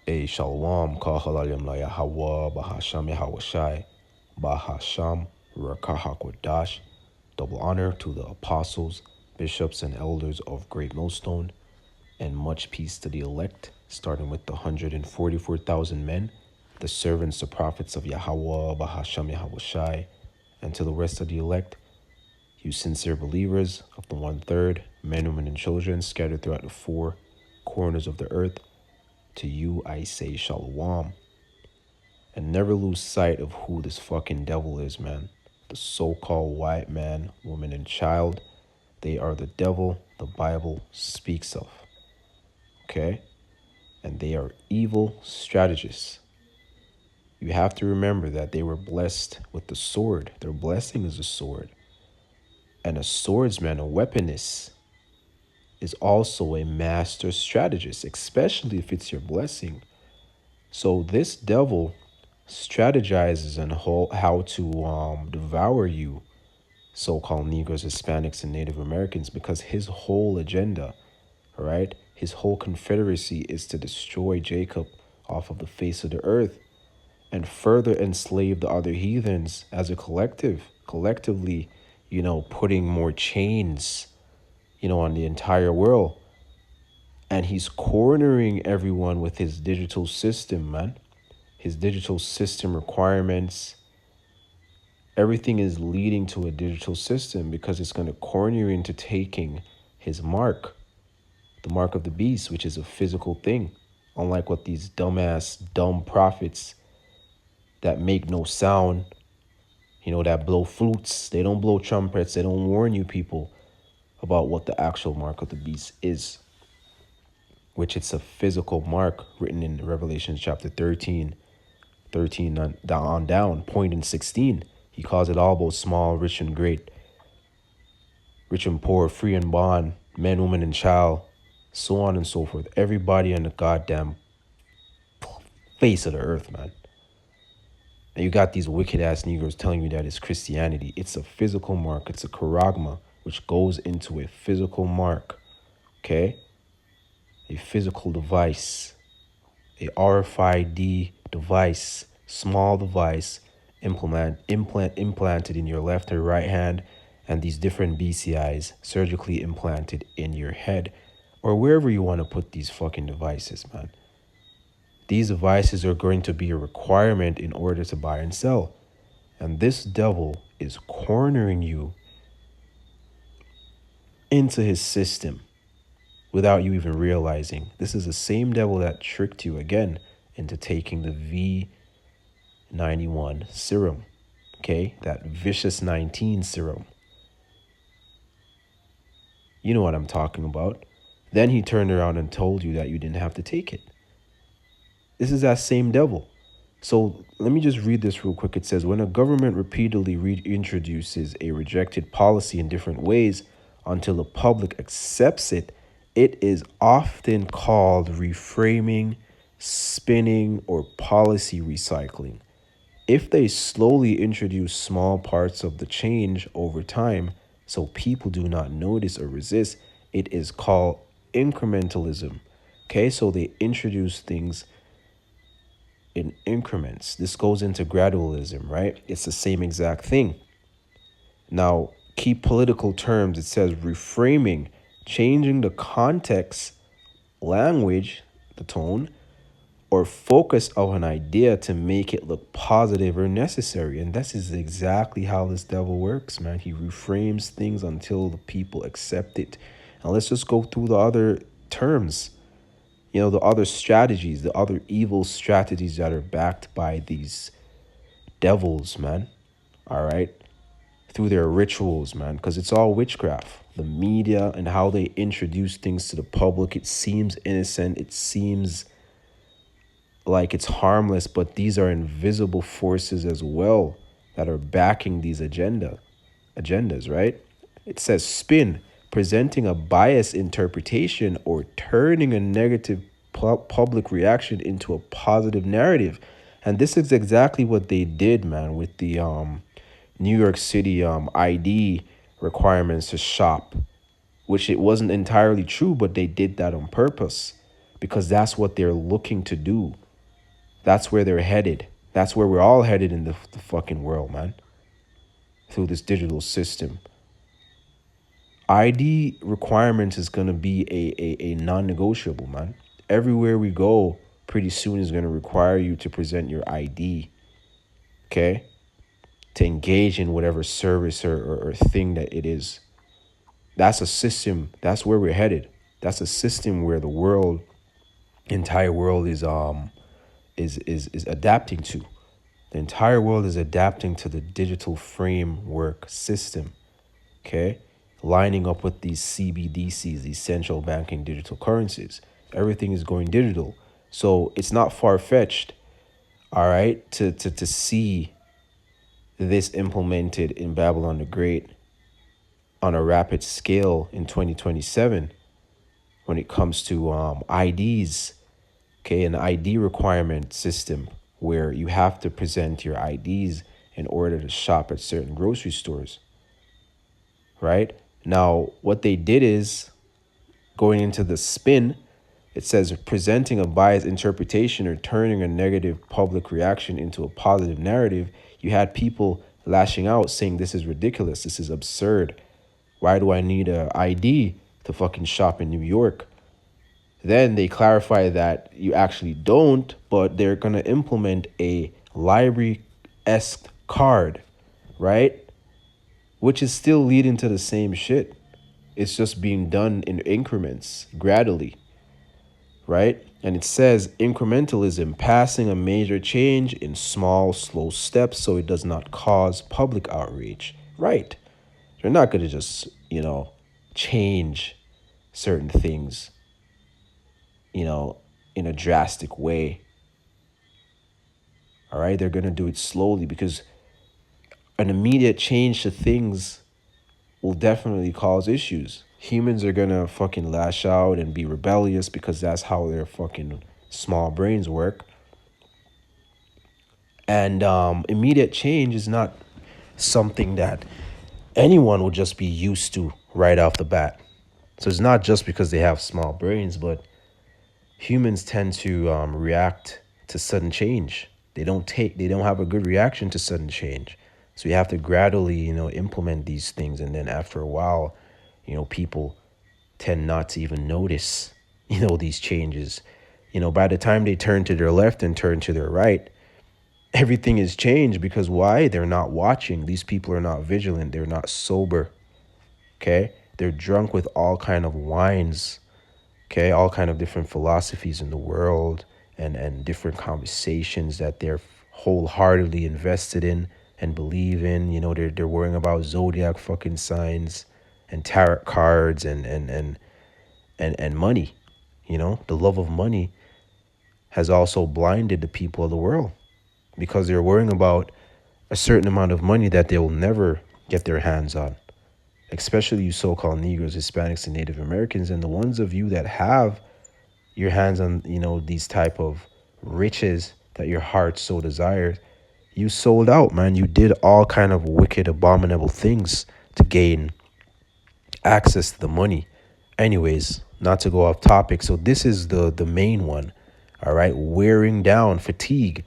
A Shalom, Kahalalem La Yahweh, Bahasham Yahweh Bahasham Rakahakwadash. Double honor to the apostles, bishops, and elders of Great Millstone, and much peace to the elect, starting with the 144,000 men, the servants, the prophets of Yahweh, Bahasham Yahweh and to the rest of the elect, you sincere believers of the 1/3, men, women, and children scattered throughout the four corners of the earth, to you I say Shalom. And never lose sight of who this fucking devil is, man. The so-called white man, woman, and child, they are the devil the Bible speaks of. Okay? And they are evil strategists. You have to remember that they were blessed with the sword. Their blessing is a sword. And a swordsman, a weaponist, is also a master strategist, especially if it's your blessing. So this devil strategizes on how to devour you, so-called Negroes, Hispanics, and Native Americans, because his whole agenda, all right, his whole confederacy is to destroy Jacob off of the face of the earth and further enslave the other heathens as a collective, collectively, putting more chains, on the entire world. And he's cornering everyone with his digital system, man. His digital system requirements, everything is leading to a digital system because it's going to corner you into taking his mark, the mark of the beast, which is a physical thing. Unlike what these dumb prophets that make no sound, that blow flutes, they don't blow trumpets, they don't warn you people about what the actual mark of the beast is, which it's a physical mark written in Revelation chapter 13 on down, point in 16. He calls it all both small, rich and great, rich and poor, free and bond, man, woman, and child, so on and so forth. Everybody on the goddamn face of the earth, man. And you got these wicked ass Negroes telling you that it's Christianity. It's a physical mark. It's a charagma, which goes into a physical mark. Okay? A physical device. A RFID device, small device, implanted in your left or right hand, and these different BCIs surgically implanted in your head or wherever you want to put these fucking devices, man. These devices are going to be a requirement in order to buy and sell. And this devil is cornering you into his system without you even realizing. This is the same devil that tricked you again into taking the V91 serum, okay? That vicious 19 serum. You know what I'm talking about. Then he turned around and told you that you didn't have to take it. This is that same devil. So let me just read this real quick. It says, when a government repeatedly reintroduces a rejected policy in different ways until the public accepts it, it is often called reframing, spinning, or policy recycling. If they slowly introduce small parts of the change over time, so people do not notice or resist, it is called incrementalism. Okay, so they introduce things in increments. This goes into gradualism, right? It's the same exact thing. Now, key political terms, it says reframing, changing the context, language, the tone, or focus of an idea to make it look positive or necessary. And this is exactly how this devil works, man. He reframes things until the people accept it. And let's just go through the other terms, the other strategies, the other evil strategies that are backed by these devils, man. All right. Through their rituals, man, because it's all witchcraft. The media and how they introduce things to the public, it seems innocent. It seems like it's harmless, but these are invisible forces as well that are backing these agendas, right? It says spin, presenting a biased interpretation or turning a negative public reaction into a positive narrative. And this is exactly what they did, man, with the New York City ID requirements to shop, which it wasn't entirely true, but they did that on purpose because that's what they're looking to do. That's where they're headed. That's where we're all headed in the fucking world, man. Through this digital system. ID requirements is going to be a non-negotiable, man. Everywhere we go, pretty soon is going to require you to present your ID, okay? To engage in whatever service or thing that it is. That's a system. That's where we're headed. That's a system where the world, entire world is adapting to. The entire world is adapting to the digital framework system, okay? Lining up with these CBDCs, these central banking digital currencies. Everything is going digital. So it's not far-fetched, all right, to see this implemented in Babylon the Great on a rapid scale in 2027 when it comes to IDs, okay, an ID requirement system where you have to present your IDs in order to shop at certain grocery stores, right? Now, what they did is, going into the spin, it says presenting a biased interpretation or turning a negative public reaction into a positive narrative. You had people lashing out saying this is ridiculous, this is absurd. Why do I need a ID to fucking shop in New York? Then they clarify that you actually don't, but they're going to implement a library-esque card, right? Which is still leading to the same shit. It's just being done in increments, gradually, right? And it says incrementalism, passing a major change in small, slow steps so it does not cause public outrage. Right. They're not going to just, change certain things, in a drastic way. All right. They're going to do it slowly because an immediate change to things will definitely cause issues. Humans are going to fucking lash out and be rebellious because that's how their fucking small brains work. And immediate change is not something that anyone would just be used to right off the bat. So it's not just because they have small brains, but humans tend to react to sudden change. They don't have a good reaction to sudden change. So you have to gradually, implement these things. And then after a while, people tend not to even notice, these changes. By the time they turn to their left and turn to their right, everything is changed because why? They're not watching. These people are not vigilant. They're not sober. Okay? They're drunk with all kind of wines. Okay? All kind of different philosophies in the world and different conversations that they're wholeheartedly invested in and believe in. They're worrying about zodiac fucking signs and tarot cards and money. The love of money has also blinded the people of the world because they're worrying about a certain amount of money that they will never get their hands on, especially you so-called Negroes, Hispanics, and Native Americans. And the ones of you that have your hands on, these type of riches that your heart so desires, you sold out, man. You did all kind of wicked, abominable things to gain access to the money. Anyways, not to go off topic. So this is the main one. All right. Wearing down, fatigue.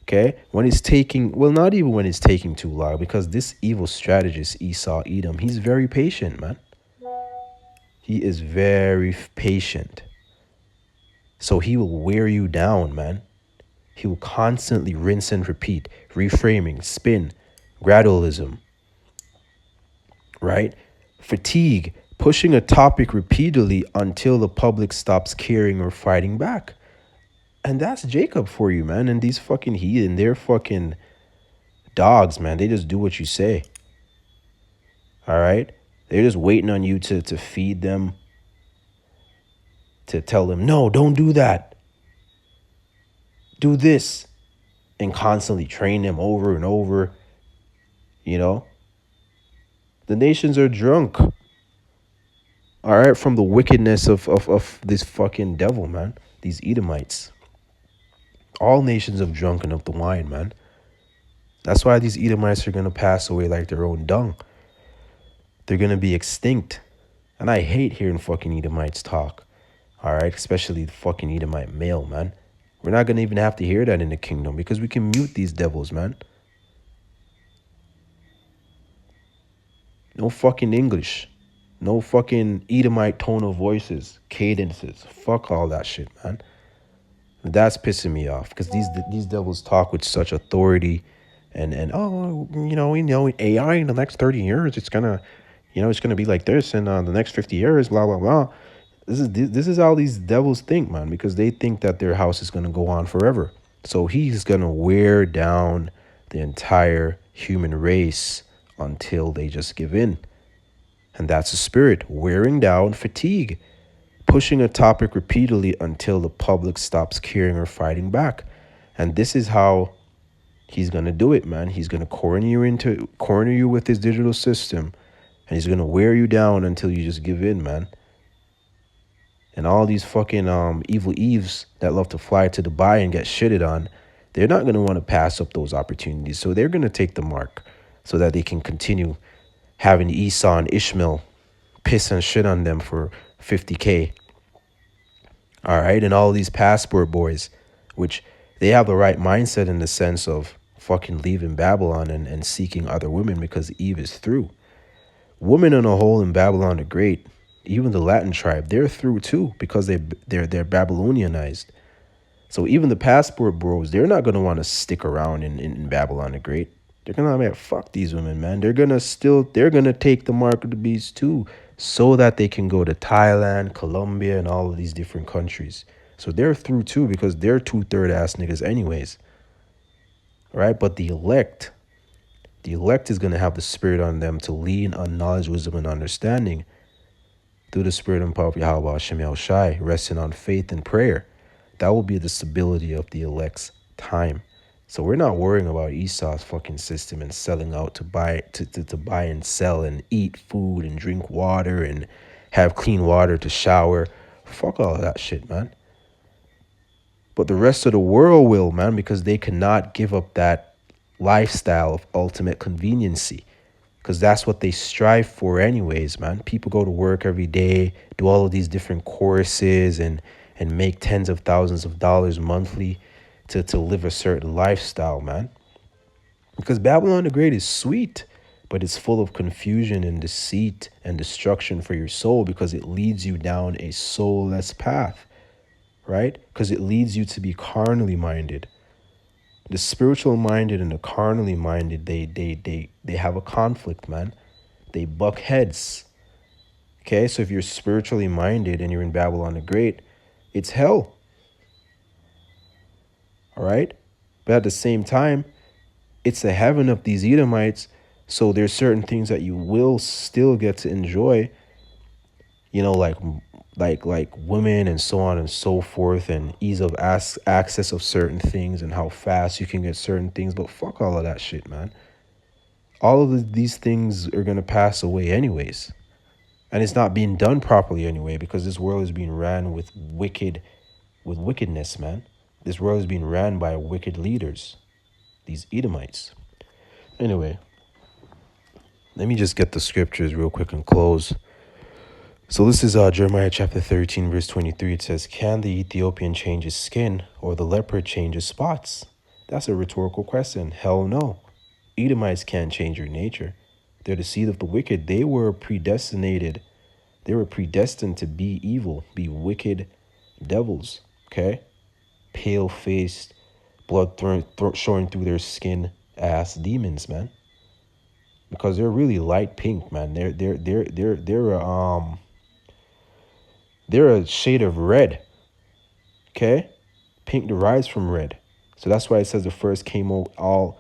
Okay. When it's taking, well, not even when it's taking too long, because this evil strategist, Esau Edom, he's very patient, man. He is very patient. So he will wear you down, man. He will constantly rinse and repeat, reframing, spin, gradualism, right? Fatigue, pushing a topic repeatedly until the public stops caring or fighting back. And that's Jacob for you, man. And these fucking heathen, they're fucking dogs, man. They just do what you say. All right? They're just waiting on you to feed them, to tell them, no, don't do that. Do this. And constantly train them over and over. The nations are drunk. All right? From the wickedness of this fucking devil, man. These Edomites. All nations have drunken of the wine, man. That's why these Edomites are going to pass away like their own dung. They're going to be extinct. And I hate hearing fucking Edomites talk. All right, especially the fucking Edomite male, man. We're not gonna even have to hear that in the kingdom because we can mute these devils, man. No fucking English. No fucking Edomite tone of voices, cadences. Fuck all that shit, man. That's pissing me off because these devils talk with such authority, and oh, AI in the next 30 years it's gonna, it's gonna be like this, and the next 50 years, blah blah blah. This is how these devils think, man, because they think that their house is gonna go on forever. So he's gonna wear down the entire human race until they just give in, and that's the spirit, wearing down, fatigue, pushing a topic repeatedly until the public stops caring or fighting back. And this is how he's gonna do it, man. He's gonna corner you with his digital system, and he's gonna wear you down until you just give in, man. And all these fucking evil Eves that love to fly to Dubai and get shitted on, they're not gonna want to pass up those opportunities. So they're gonna take the mark so that they can continue having Esau and Ishmael piss and shit on them for 50K. All right. And all these passport boys, which they have the right mindset in the sense of fucking leaving Babylon and seeking other women because Eve is through. Women on a whole in Babylon the Great, even the Latin tribe, they're through too because they're Babylonianized. So even the passport bros, they're not gonna want to stick around in Babylon the Great. They're gonna be like, fuck these women, man. They're gonna take the mark of the beast too, so that they can go to Thailand, Colombia, and all of these different countries. So they're through too because they're 2/3 ass niggas anyways. Right? But the elect is gonna have the spirit on them to lean on knowledge, wisdom, and understanding through the spirit and power of Yahweh Hashem Yahushai, resting on faith and prayer. That will be the stability of the elect's time. So we're not worrying about Esau's fucking system and selling out to buy and sell and eat food and drink water and have clean water to shower. Fuck all of that shit, man. But the rest of the world will, man, because they cannot give up that lifestyle of ultimate conveniency. Because that's what they strive for anyways, man. People go to work every day, do all of these different courses and make tens of thousands of dollars monthly to live a certain lifestyle, man. Because Babylon the Great is sweet, but it's full of confusion and deceit and destruction for your soul because it leads you down a soulless path, right? Because it leads you to be carnally minded. The spiritual minded and the carnally minded, they have a conflict, man. They buck heads. Okay, so if you're spiritually minded and you're in Babylon the Great, it's hell. All right? But at the same time, it's the heaven of these Edomites. So there's certain things that you will still get to enjoy, like women and so on and so forth, and ease of access of certain things and how fast you can get certain things. But fuck all of that shit, man. All of these things are going to pass away anyways. And it's not being done properly anyway because this world is being ran with wickedness, man. This world is being ran by wicked leaders, these Edomites. Anyway, let me just get the scriptures real quick and close. So this is Jeremiah chapter 13, verse 23. It says, can the Ethiopian change his skin or the leopard change his spots? That's a rhetorical question. Hell no. Edomites can't change your nature. They're the seed of the wicked. They were predestinated. They were predestined to be evil, be wicked devils, okay? Pale-faced, blood showing through their skin ass demons, man. Because they're really light pink, man. They're a shade of red. Okay? Pink derives from red. So that's why it says the first came out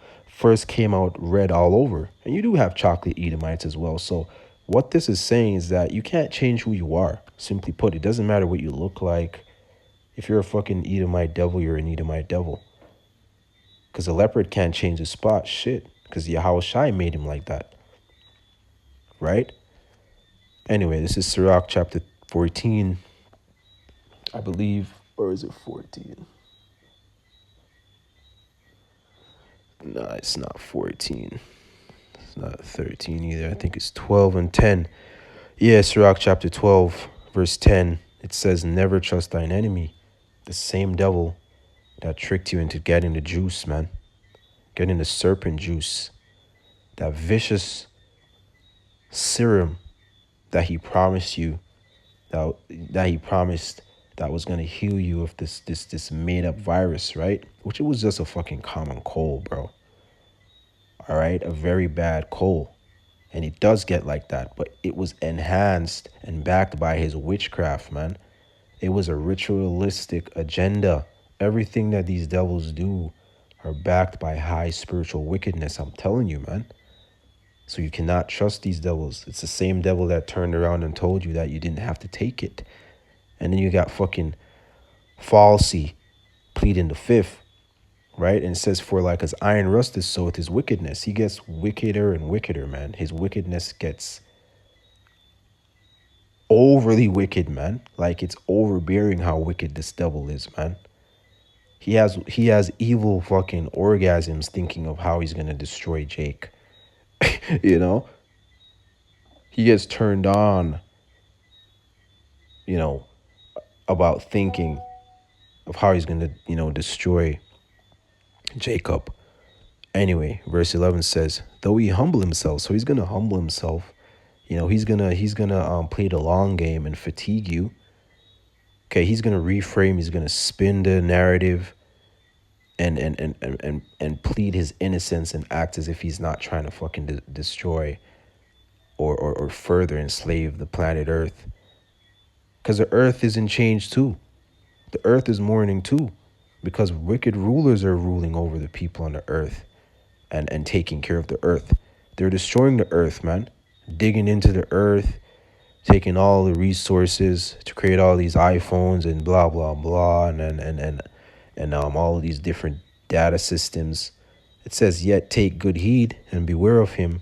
red all over. And you do have chocolate Edomites as well. So what this is saying is that you can't change who you are. Simply put, it doesn't matter what you look like. If you're a fucking Edomite devil, you're an Edomite devil. Because a leopard can't change his spot. Shit. Because Yahushua made him like that. Right? Anyway, this is Sirach chapter 14. I believe. Or is it 14? No, it's not 14. It's not 13 either. I think it's 12 and 10. Yeah, Sirach chapter 12, verse 10. It says, never trust thine enemy. The same devil that tricked you into getting the juice, man. Getting the serpent juice. That vicious serum that he promised you, that he promised that was gonna heal you of this made up virus, right? Which it was just a fucking common cold, bro. All right, a very bad cold. And it does get like that, but it was enhanced and backed by his witchcraft, man. It was a ritualistic agenda. Everything that these devils do are backed by high spiritual wickedness. I'm telling you, man. So you cannot trust these devils. It's the same devil that turned around and told you that you didn't have to take it. And then you got fucking Falsey pleading the fifth, right? And it says, for like as iron rusteth, so with his wickedness. He gets wickeder and wickeder, man. His wickedness gets overly wicked, man. Like it's overbearing how wicked this devil is, man. He has evil fucking orgasms thinking of how he's gonna destroy Jake. You know? He gets turned on, you know, about thinking of how he's gonna, destroy Jacob. Anyway, verse 11 says, though he humble himself, so he's gonna humble himself. He's gonna play the long game and fatigue you. Okay, he's gonna reframe, he's gonna spin the narrative and plead his innocence and act as if he's not trying to fucking destroy or further enslave the planet Earth. Because the earth is in change too. The earth is mourning too. Because wicked rulers are ruling over the people on the earth and taking care of the earth. They're destroying the earth, man. Digging into the earth, taking all the resources to create all these iPhones and blah blah blah and all of these different data systems. It says, yet take good heed and beware of him,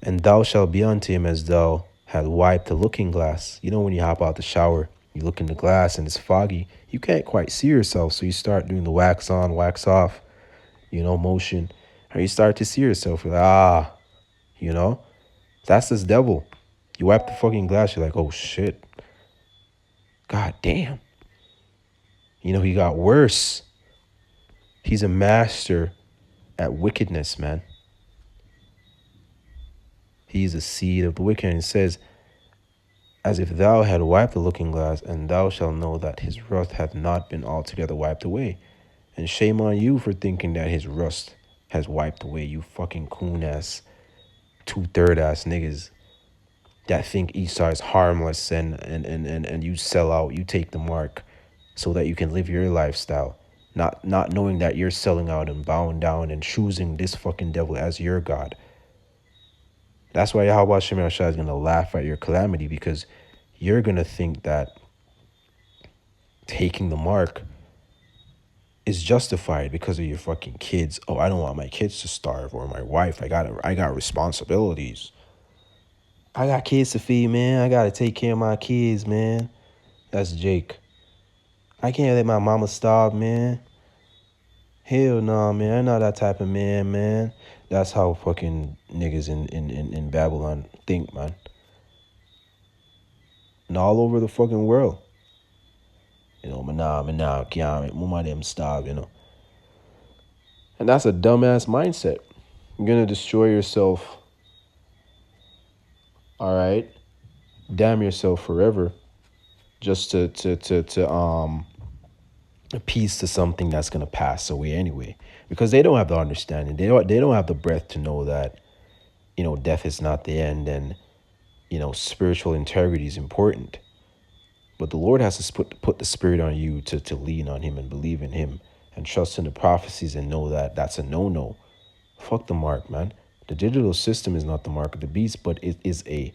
and thou shalt be unto him as thou had wiped the looking glass. You know, when you hop out the shower, you look in the glass and it's foggy. You can't quite see yourself, so you start doing the wax on, wax off, motion. And you start to see yourself. You're like, that's this devil. You wipe the fucking glass, you're like, oh shit. God damn. He got worse. He's a master at wickedness, man. He's a seed of the wicked. And it says, as if thou had wiped the looking glass, and thou shalt know that his wrath hath not been altogether wiped away. And shame on you for thinking that his rust has wiped away, you fucking coon ass, 2/3 ass niggas that think Esau is harmless and you sell out, you take the mark so that you can live your lifestyle. Not knowing that you're selling out and bowing down and choosing this fucking devil as your God. That's why Yahweh Shem Yahshua is going to laugh at your calamity, because you're going to think that taking the mark is justified because of your fucking kids. Oh, I don't want my kids to starve, or my wife. I got responsibilities. I got kids to feed, man. I got to take care of my kids, man. That's Jake. I can't let my mama starve, man. Hell no, man. I'm not that type of man. That's how fucking niggas in Babylon think, man. And all over the fucking world. Nah, can't mama them starve, And that's a dumbass mindset. You're gonna destroy yourself. All right. Damn yourself forever. Just to appease to something that's gonna pass away anyway. Because they don't have the understanding. They don't have the breath to know that, death is not the end, and spiritual integrity is important. But the Lord has to put the spirit on you to lean on him and believe in him and trust in the prophecies and know that that's a no-no. Fuck the mark, man. The digital system is not the mark of the beast, but it is a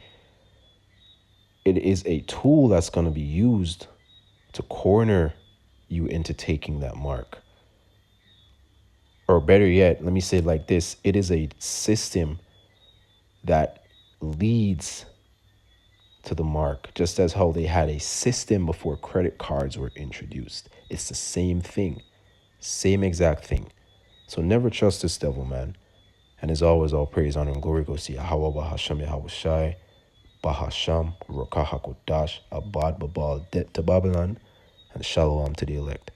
tool that's going to be used to corner you into taking that mark. Or better yet, let me say it like this. It is a system that leads to the mark, just as how they had a system before credit cards were introduced. It's the same thing, same exact thing. So never trust this devil, man. And as always, all praise, honor, and glory goes to Yahweh, Bahasham, Yahweh Shai. Bahasham, Rakahakodash, Abad Babal, Det to Babylon, and Shalom to the elect.